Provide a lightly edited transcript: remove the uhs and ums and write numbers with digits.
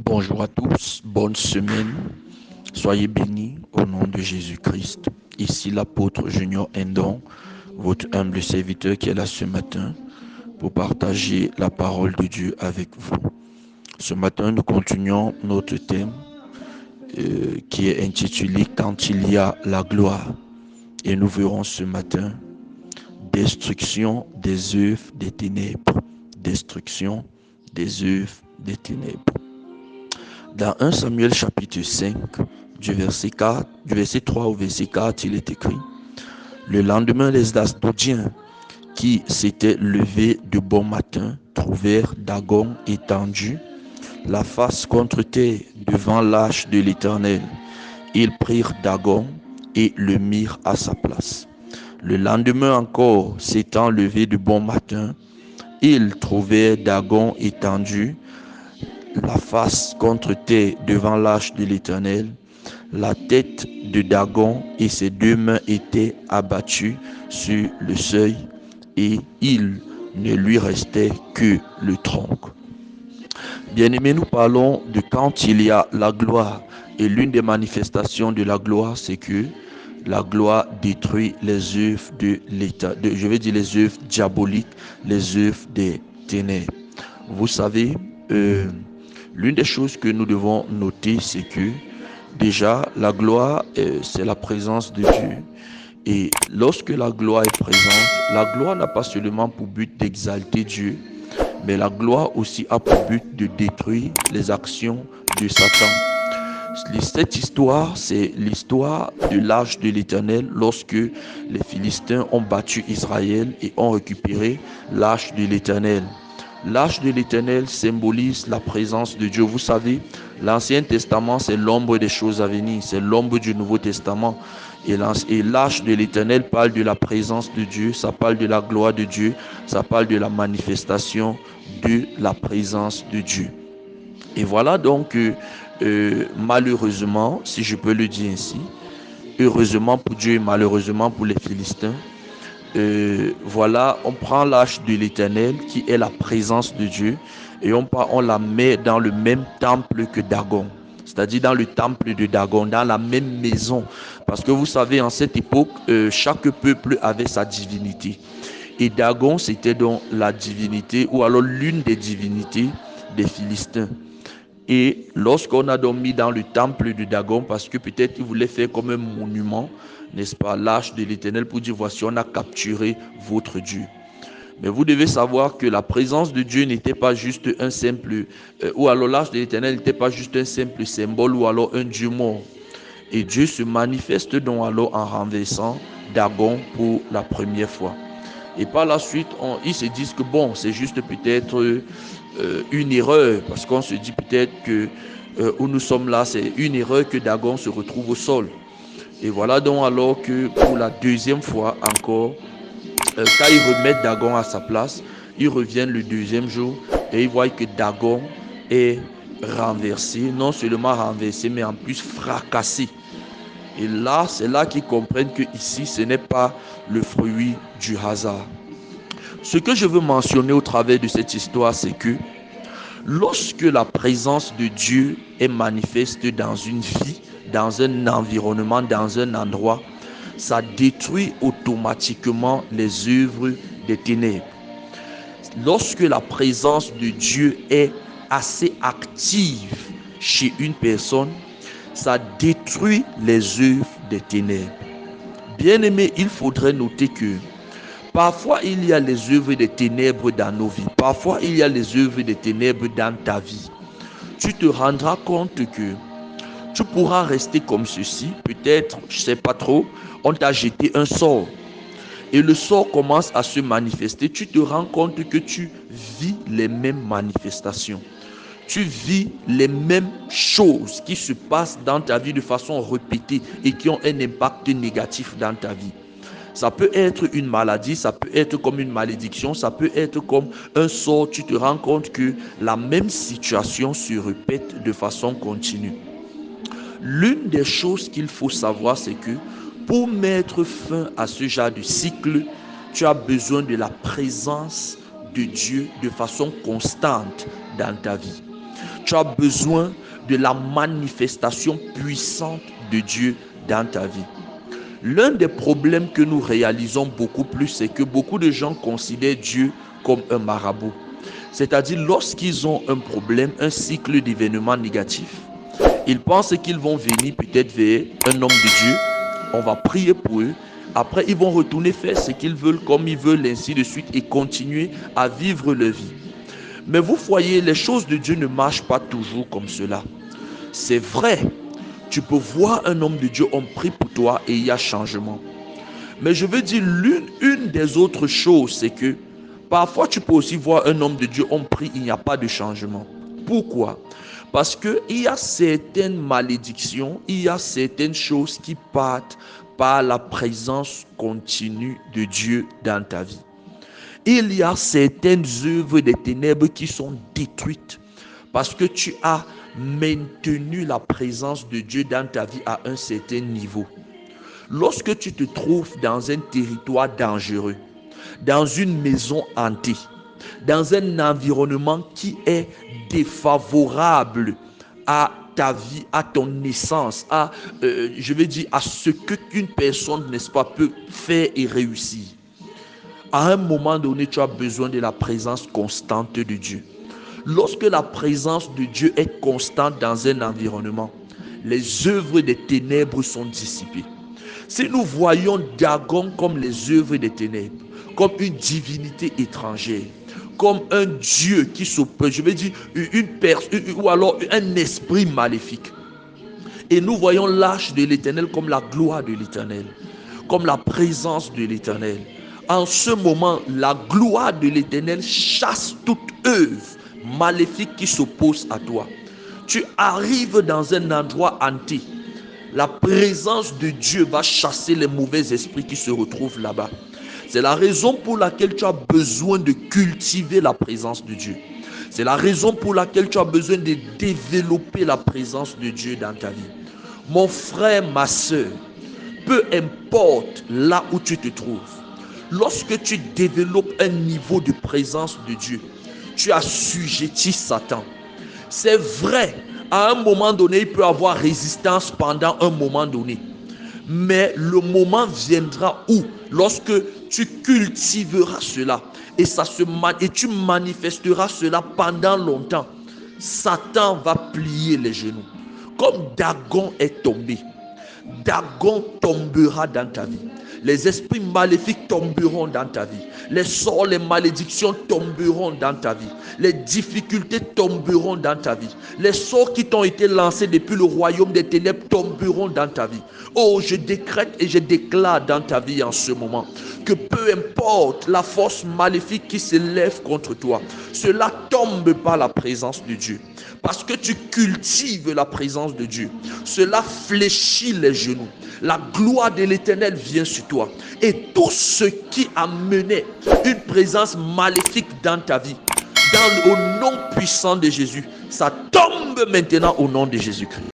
Bonjour à tous, bonne semaine, soyez bénis au nom de Jésus-Christ. Ici l'apôtre Junior Endon, votre humble serviteur qui est là ce matin pour partager la parole de Dieu avec vous. Ce matin, nous continuons notre thème qui est intitulé « Quand il y a la gloire ». Et nous verrons ce matin destruction des œuvres des ténèbres. Destruction des œuvres des ténèbres. Dans 1 Samuel chapitre 5, du verset 3 au verset 4, il est écrit: Le lendemain, les Asdodiens qui s'étaient levés de bon matin trouvèrent Dagon étendu, la face contre terre devant l'arche de l'Éternel. Ils prirent Dagon et le mirent à sa place. Le lendemain encore, s'étant levés de bon matin, ils trouvèrent Dagon étendu, la face contre terre devant l'arche de l'Éternel. La tête de Dagon et ses deux mains étaient abattues sur le seuil et il ne lui restait que le tronc. Bien-aimés, nous parlons de quand il y a la gloire. Et l'une des manifestations de la gloire, c'est que la gloire détruit les œuvres de l'État, les œuvres diaboliques, les œuvres des ténèbres. Vous savez, l'une des choses que nous devons noter, c'est que déjà, la gloire, c'est la présence de Dieu. Et lorsque la gloire est présente, la gloire n'a pas seulement pour but d'exalter Dieu, mais la gloire aussi a pour but de détruire les actions de Satan. Cette histoire, c'est l'histoire de l'arche de l'Éternel lorsque les Philistins ont battu Israël et ont récupéré l'arche de l'Éternel. L'arche de l'Éternel symbolise la présence de Dieu. Vous savez, l'Ancien Testament, c'est l'ombre des choses à venir, c'est l'ombre du Nouveau Testament. Et l'arche de l'Éternel parle de la présence de Dieu, ça parle de la gloire de Dieu, ça parle de la manifestation de la présence de Dieu. Et voilà donc malheureusement, si je peux le dire ainsi, heureusement pour Dieu et malheureusement pour les Philistins, voilà, on prend l'arche de l'Éternel qui est la présence de Dieu et on la met dans le même temple que Dagon, c'est-à-dire dans le temple de Dagon, dans la même maison. Parce que vous savez, en cette époque, chaque peuple avait sa divinité. Et Dagon, c'était donc la divinité ou alors l'une des divinités des Philistins. Et lorsqu'on a donc mis dans le temple de Dagon, parce que peut-être il voulait faire comme un monument, n'est-ce pas, l'arche de l'Éternel pour dire voici on a capturé votre Dieu. Mais vous devez savoir que la présence de Dieu n'était pas juste un simple, ou alors l'arche de l'Éternel n'était pas juste un simple symbole ou alors un Dieu mort. Et Dieu se manifeste donc alors en renversant Dagon pour la première fois. Et par la suite, ils se disent que bon, c'est juste peut-être une erreur, parce qu'on se dit peut-être que où nous sommes là, c'est une erreur que Dagon se retrouve au sol. Et voilà donc alors que pour la deuxième fois encore, quand ils remettent Dagon à sa place, ils reviennent le deuxième jour et ils voient que Dagon est renversé, non seulement renversé, mais en plus fracassé. Et là, c'est là qu'ils comprennent que ici, ce n'est pas le fruit du hasard. Ce que je veux mentionner au travers de cette histoire, c'est que lorsque la présence de Dieu est manifeste dans une vie, dans un environnement, dans un endroit, ça détruit automatiquement les œuvres des ténèbres. Lorsque la présence de Dieu est assez active chez une personne, ça détruit les œuvres des ténèbres. Bien aimé, il faudrait noter que parfois il y a les œuvres des ténèbres dans nos vies. Parfois il y a les œuvres des ténèbres dans ta vie. Tu te rendras compte que tu pourras rester comme ceci. Peut-être, je ne sais pas trop, on t'a jeté un sort. Et le sort commence à se manifester. Tu te rends compte que tu vis les mêmes manifestations. Tu vis les mêmes choses qui se passent dans ta vie de façon répétée et qui ont un impact négatif dans ta vie. Ça peut être une maladie, ça peut être comme une malédiction, ça peut être comme un sort. Tu te rends compte que la même situation se répète de façon continue. L'une des choses qu'il faut savoir, c'est que pour mettre fin à ce genre de cycle, tu as besoin de la présence de Dieu de façon constante dans ta vie. Tu as besoin de la manifestation puissante de Dieu dans ta vie. L'un des problèmes que nous réalisons beaucoup plus, c'est que beaucoup de gens considèrent Dieu comme un marabout. C'est-à-dire, lorsqu'ils ont un problème, un cycle d'événements négatifs, ils pensent qu'ils vont venir peut-être vers un homme de Dieu, on va prier pour eux, après ils vont retourner faire ce qu'ils veulent comme ils veulent, ainsi de suite, et continuer à vivre leur vie. Mais vous voyez, les choses de Dieu ne marchent pas toujours comme cela. C'est vrai, tu peux voir un homme de Dieu, on prie pour toi et il y a changement. Mais je veux dire, une des autres choses, c'est que parfois tu peux aussi voir un homme de Dieu, on prie, il n'y a pas de changement. Pourquoi? Parce qu'il y a certaines malédictions, il y a certaines choses qui partent par la présence continue de Dieu dans ta vie. Il y a certaines œuvres des ténèbres qui sont détruites parce que tu as maintenu la présence de Dieu dans ta vie à un certain niveau. Lorsque tu te trouves dans un territoire dangereux, dans une maison hantée, dans un environnement qui est défavorable à ta vie, à ton essence, à ce qu'une personne, n'est-ce pas, peut faire et réussir. À un moment donné, tu as besoin de la présence constante de Dieu. Lorsque la présence de Dieu est constante dans un environnement, les œuvres des ténèbres sont dissipées. Si nous voyons Dagon comme les œuvres des ténèbres, comme une divinité étrangère, comme un Dieu qui s'oppose, ou alors un esprit maléfique. Et nous voyons l'arche de l'Éternel comme la gloire de l'Éternel, comme la présence de l'Éternel. En ce moment, la gloire de l'Éternel chasse toute œuvre maléfique qui s'oppose à toi. Tu arrives dans un endroit hanté. La présence de Dieu va chasser les mauvais esprits qui se retrouvent là-bas. C'est la raison pour laquelle tu as besoin de cultiver la présence de Dieu. C'est la raison pour laquelle tu as besoin de développer la présence de Dieu dans ta vie. Mon frère, ma soeur, peu importe là où tu te trouves, lorsque tu développes un niveau de présence de Dieu, tu assujettis Satan. C'est vrai, à un moment donné, il peut y avoir résistance pendant un moment donné. Mais le moment viendra où, lorsque tu cultiveras cela et tu manifesteras cela pendant longtemps, Satan va plier les genoux. Comme Dagon est tombé, Dagon tombera dans ta vie. Les esprits maléfiques tomberont dans ta vie. Les sorts, les malédictions tomberont dans ta vie. Les difficultés tomberont dans ta vie. Les sorts qui t'ont été lancés depuis le royaume des ténèbres tomberont dans ta vie. Oh, je décrète et je déclare dans ta vie en ce moment que peu importe la force maléfique qui s'élève contre toi, cela tombe par la présence de Dieu. Parce que tu cultives la présence de Dieu. Cela fléchit les genoux. La gloire de l'Éternel vient sur toi. Et tout ce qui a mené une présence maléfique dans ta vie, au nom puissant de Jésus, ça tombe maintenant au nom de Jésus-Christ.